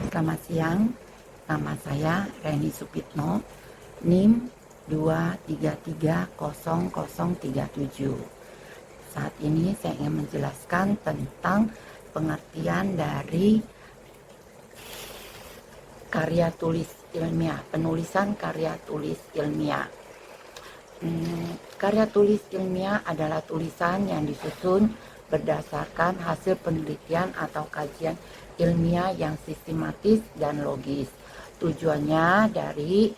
Selamat siang, nama saya Reni Supitno, NIM 2330037. Saat ini saya ingin menjelaskan tentang pengertian dari karya tulis ilmiah, penulisan karya tulis ilmiah. Karya tulis ilmiah adalah tulisan yang disusun berdasarkan hasil penelitian atau kajian ilmiah yang sistematis dan logis. Tujuannya dari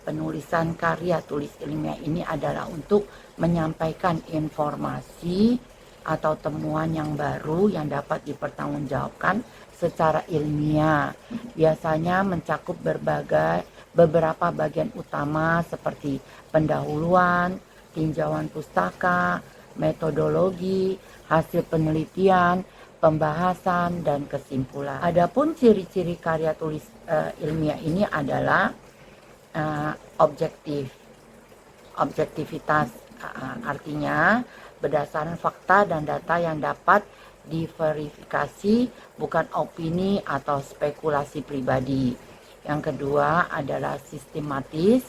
penulisan karya tulis ilmiah ini adalah untuk menyampaikan informasi atau temuan yang baru yang dapat dipertanggungjawabkan secara ilmiah. Biasanya mencakup beberapa bagian utama seperti pendahuluan, tinjauan pustaka, metodologi, hasil penelitian, pembahasan, dan kesimpulan. Adapun ciri-ciri karya tulis ilmiah ini adalah objektivitas, artinya berdasarkan fakta dan data yang dapat diverifikasi, bukan opini atau spekulasi pribadi. Yang kedua adalah sistematis,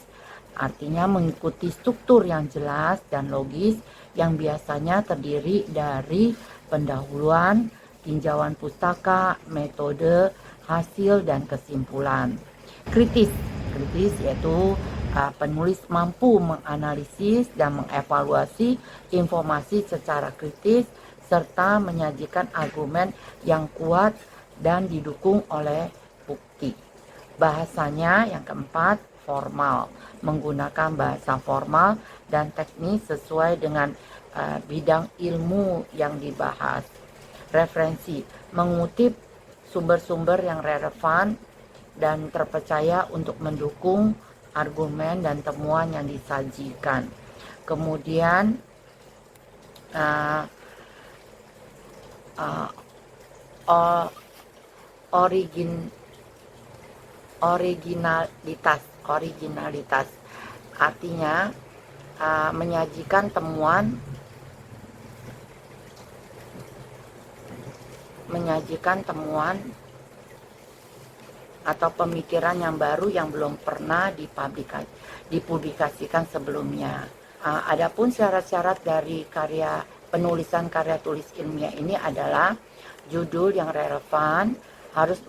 artinya mengikuti struktur yang jelas dan logis yang biasanya terdiri dari pendahuluan, tinjauan pustaka, metode, hasil, dan kesimpulan. Kritis yaitu penulis mampu menganalisis dan mengevaluasi informasi secara kritis serta menyajikan argumen yang kuat dan didukung oleh bukti. Bahasanya yang keempat, formal, menggunakan bahasa formal dan teknis sesuai dengan bidang ilmu yang dibahas. Referensi, mengutip sumber-sumber yang relevan dan terpercaya untuk mendukung argumen dan temuan yang disajikan. Kemudian originalitas, artinya menyajikan temuan atau pemikiran yang baru yang belum pernah dipublikasikan sebelumnya. Adapun syarat-syarat dari penulisan karya tulis ilmiah ini adalah judul yang relevan, harus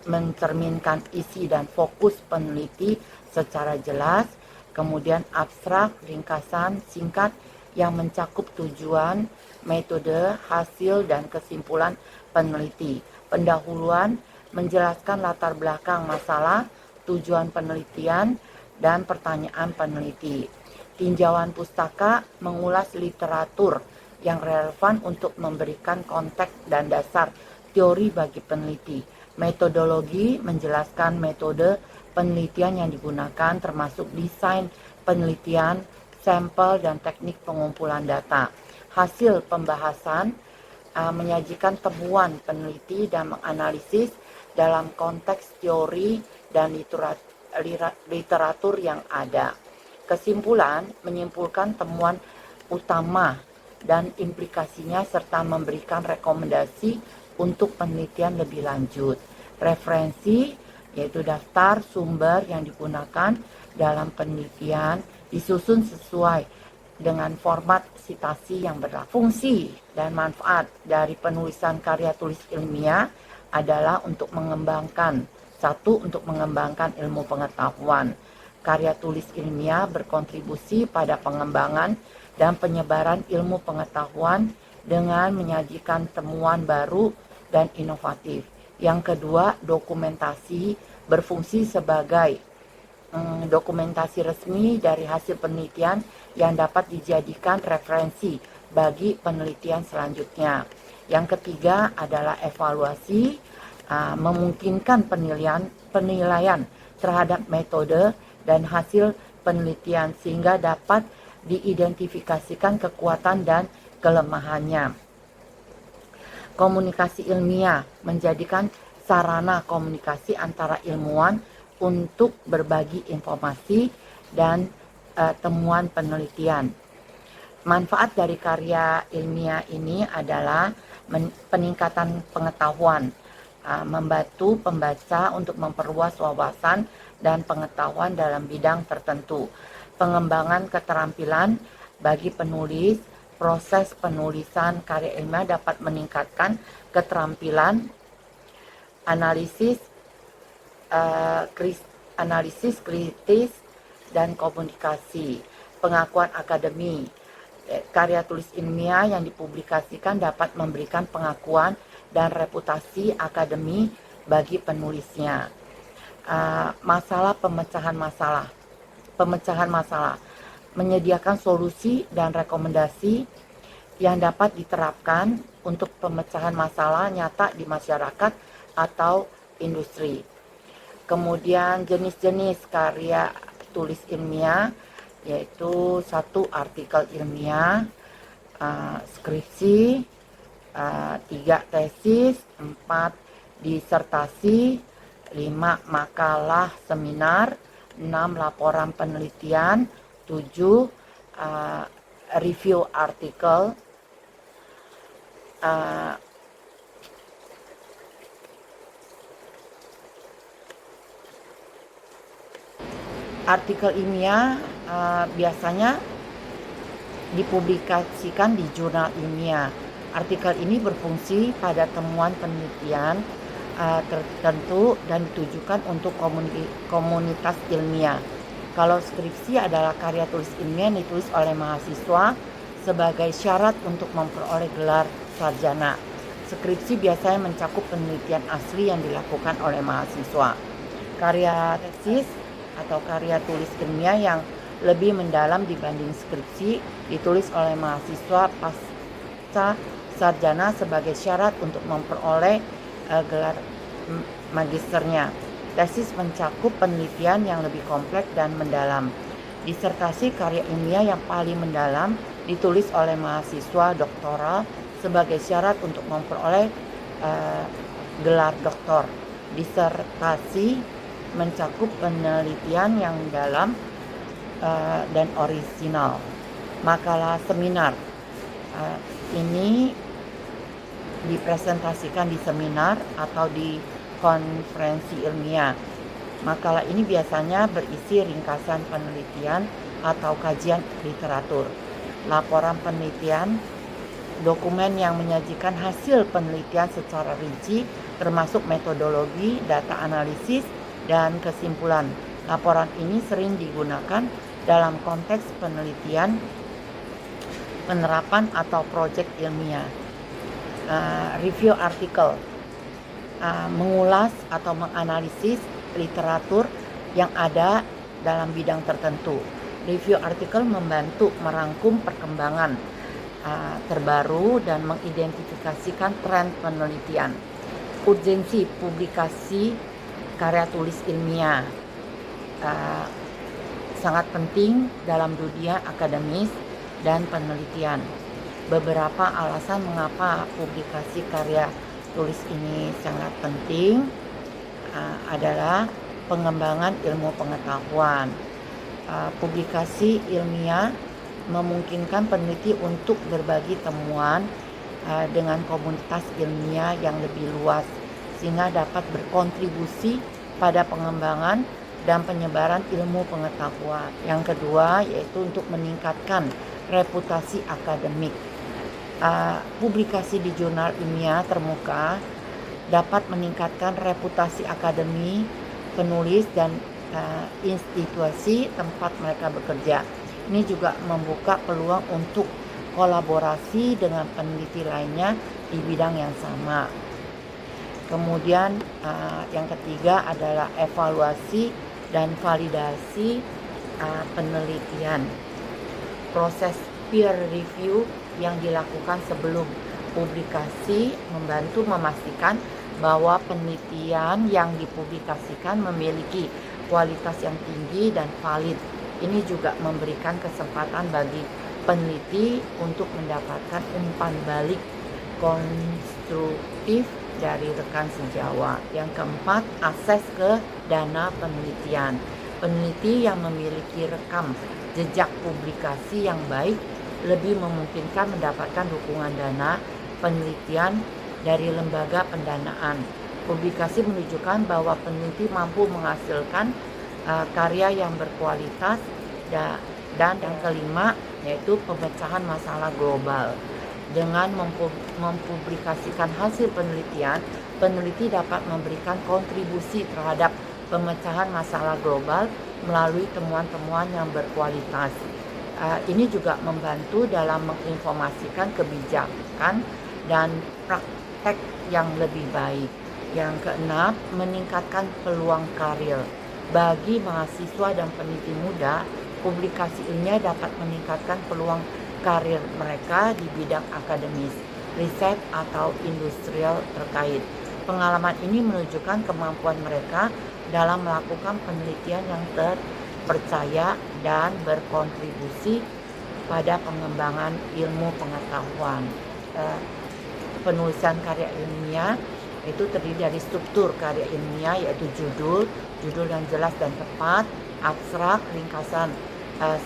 mencerminkan isi dan fokus peneliti secara jelas, kemudian abstrak, ringkasan, singkat yang mencakup tujuan, metode, hasil, dan kesimpulan peneliti. Pendahuluan menjelaskan latar belakang masalah, tujuan penelitian, dan pertanyaan peneliti. Tinjauan pustaka mengulas literatur yang relevan untuk memberikan konteks dan dasar teori bagi peneliti. Metodologi menjelaskan metode penelitian yang digunakan termasuk desain penelitian, sampel, dan teknik pengumpulan data. Hasil pembahasan menyajikan temuan peneliti dan menganalisis dalam konteks teori dan literatur yang ada. Kesimpulan menyimpulkan temuan utama dan implikasinya serta memberikan rekomendasi untuk penelitian lebih lanjut. Referensi yaitu daftar sumber yang digunakan dalam penelitian disusun sesuai dengan format sitasi yang berlaku. Fungsi dan manfaat dari penulisan karya tulis ilmiah adalah untuk mengembangkan ilmu pengetahuan. Karya tulis ilmiah berkontribusi pada pengembangan dan penyebaran ilmu pengetahuan dengan menyajikan temuan baru dan inovatif. Yang kedua, dokumentasi berfungsi sebagai dokumentasi resmi dari hasil penelitian yang dapat dijadikan referensi bagi penelitian selanjutnya. Yang ketiga adalah evaluasi, memungkinkan penilaian terhadap metode dan hasil penelitian sehingga dapat diidentifikasikan kekuatan dan kelemahannya. Komunikasi ilmiah menjadikan sarana komunikasi antara ilmuwan untuk berbagi informasi dan temuan penelitian. Manfaat dari karya ilmiah ini adalah peningkatan pengetahuan, membantu pembaca untuk memperluas wawasan dan pengetahuan dalam bidang tertentu. Pengembangan keterampilan bagi penulis, proses penulisan karya ilmiah dapat meningkatkan keterampilan analisis, analisis kritis dan komunikasi. Pengakuan akademi, karya tulis ilmiah yang dipublikasikan dapat memberikan pengakuan dan reputasi akademi bagi penulisnya. Masalah pemecahan masalah, menyediakan solusi dan rekomendasi yang dapat diterapkan untuk pemecahan masalah nyata di masyarakat atau industri. Kemudian jenis-jenis karya tulis ilmiah, yaitu 1 artikel ilmiah, skripsi, 3 tesis, 4 disertasi, 5 makalah seminar, 6 laporan penelitian, 7 review artikel, artikel ilmiah biasanya dipublikasikan di jurnal ilmiah. Artikel ini berfungsi pada temuan penelitian tertentu dan ditujukan untuk komunitas ilmiah. Kalau skripsi adalah karya tulis ilmiah yang ditulis oleh mahasiswa sebagai syarat untuk memperoleh gelar sarjana. Skripsi biasanya mencakup penelitian asli yang dilakukan oleh mahasiswa. Karya tesis atau karya tulis ilmiah yang lebih mendalam dibanding skripsi ditulis oleh mahasiswa pasca sarjana sebagai syarat untuk memperoleh gelar magisternya. Tesis mencakup penelitian yang lebih kompleks dan mendalam. Disertasi karya ilmiah yang paling mendalam ditulis oleh mahasiswa doktoral sebagai syarat untuk memperoleh gelar doktor. Disertasi mencakup penelitian yang dalam dan orisinal. Makalah seminar ini dipresentasikan di seminar atau di konferensi ilmiah. Makalah ini biasanya berisi ringkasan penelitian atau kajian literatur. Laporan penelitian, dokumen yang menyajikan hasil penelitian secara rinci termasuk metodologi, data analisis, dan kesimpulan. Laporan ini sering digunakan dalam konteks penelitian, penerapan atau proyek ilmiah. Review artikel, mengulas atau menganalisis literatur yang ada dalam bidang tertentu. Review artikel membantu merangkum perkembangan terbaru dan mengidentifikasikan tren penelitian. Urgensi publikasi karya tulis ilmiah sangat penting dalam dunia akademis dan penelitian. Beberapa alasan mengapa publikasi karya tulis ini sangat penting adalah pengembangan ilmu pengetahuan. Publikasi ilmiah memungkinkan peneliti untuk berbagi temuan dengan komunitas ilmiah yang lebih luas, sehingga dapat berkontribusi pada pengembangan dan penyebaran ilmu pengetahuan. Yang kedua yaitu untuk meningkatkan reputasi akademik. Publikasi di jurnal ilmiah terbuka dapat meningkatkan reputasi akademi, penulis, dan institusi tempat mereka bekerja. Ini juga membuka peluang untuk kolaborasi dengan peneliti lainnya di bidang yang sama. Kemudian yang ketiga adalah evaluasi dan validasi penelitian. Proses peer review yang dilakukan sebelum publikasi membantu memastikan bahwa penelitian yang dipublikasikan memiliki kualitas yang tinggi dan valid. Ini juga memberikan kesempatan bagi peneliti untuk mendapatkan umpan balik konstruktif dari rekan sejawat. Yang keempat, akses ke dana penelitian. Peneliti yang memiliki rekam jejak publikasi yang baik lebih memungkinkan mendapatkan dukungan dana penelitian dari lembaga pendanaan. Publikasi menunjukkan bahwa peneliti mampu menghasilkan karya yang berkualitas, dan yang kelima yaitu pemecahan masalah global. Dengan mempublikasikan hasil penelitian, peneliti dapat memberikan kontribusi terhadap pemecahan masalah global melalui temuan-temuan yang berkualitas. Ini juga membantu dalam menginformasikan kebijakan dan praktek yang lebih baik. Yang keenam, meningkatkan peluang karir. Bagi mahasiswa dan peneliti muda, publikasi ilmiah dapat meningkatkan peluang karir mereka di bidang akademis, riset, atau industrial terkait. Pengalaman ini menunjukkan kemampuan mereka dalam melakukan penelitian yang terpercaya dan berkontribusi pada pengembangan ilmu pengetahuan. Penulisan karya ilmiah itu terdiri dari struktur karya ilmiah, yaitu judul yang jelas dan tepat, abstrak, ringkasan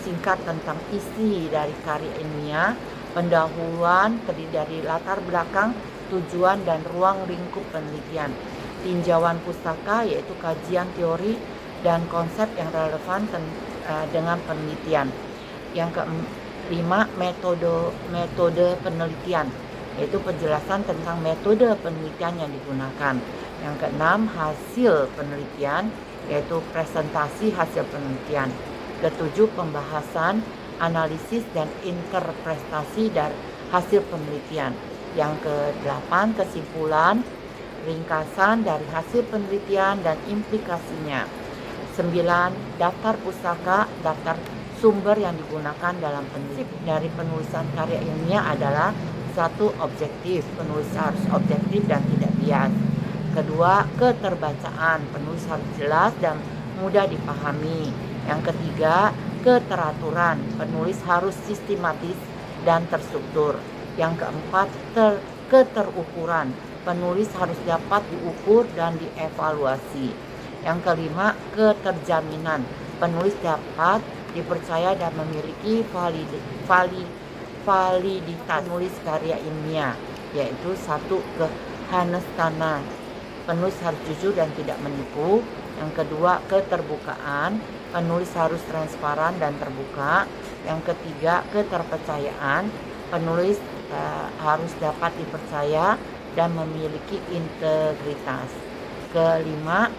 singkat tentang isi dari karya ilmiah, pendahuluan terdiri dari latar belakang, tujuan, dan ruang lingkup penelitian, tinjauan pustaka yaitu kajian teori dan konsep yang relevan dengan penelitian. Yang kelima, metode penelitian, yaitu penjelasan tentang metode penelitian yang digunakan. Yang keenam, hasil penelitian, yaitu presentasi hasil penelitian. Ketujuh, pembahasan, analisis, dan interpretasi dari hasil penelitian. Yang kedelapan, kesimpulan, ringkasan dari hasil penelitian dan implikasinya. 9, daftar pustaka, daftar sumber yang digunakan dalam penelitian. Dari penulisan karya ilmiah adalah: 1, objektif, penulis harus objektif dan tidak bias. Kedua, keterbacaan, penulis harus jelas dan mudah dipahami. Yang ketiga, keteraturan, penulis harus sistematis dan terstruktur. Yang keempat, keterukuran, penulis harus dapat diukur dan dievaluasi. Yang kelima, keterjaminan, penulis dapat dipercaya dan memiliki validitas. Penulis karya ilmiah, yaitu 1, kehonestanan, penulis harus jujur dan tidak menipu. Yang kedua, keterbukaan, penulis harus transparan dan terbuka. Yang ketiga, keterpercayaan, penulis harus dapat dipercaya dan memiliki integritas. Keempat,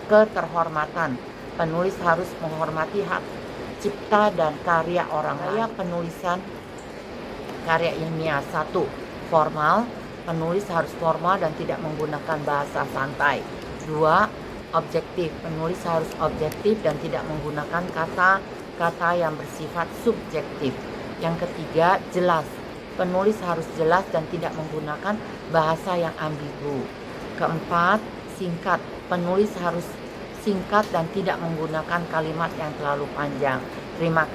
keterhormatan, penulis harus menghormati hak cipta dan karya orang lain. Penulisan karya ilmiah: 1, formal, penulis harus formal dan tidak menggunakan bahasa santai. 2, objektif, penulis harus objektif dan tidak menggunakan kata-kata yang bersifat subjektif. Yang ketiga, jelas, penulis harus jelas dan tidak menggunakan bahasa yang ambigu. Keempat, singkat, penulis harus singkat dan tidak menggunakan kalimat yang terlalu panjang. Terima kasih.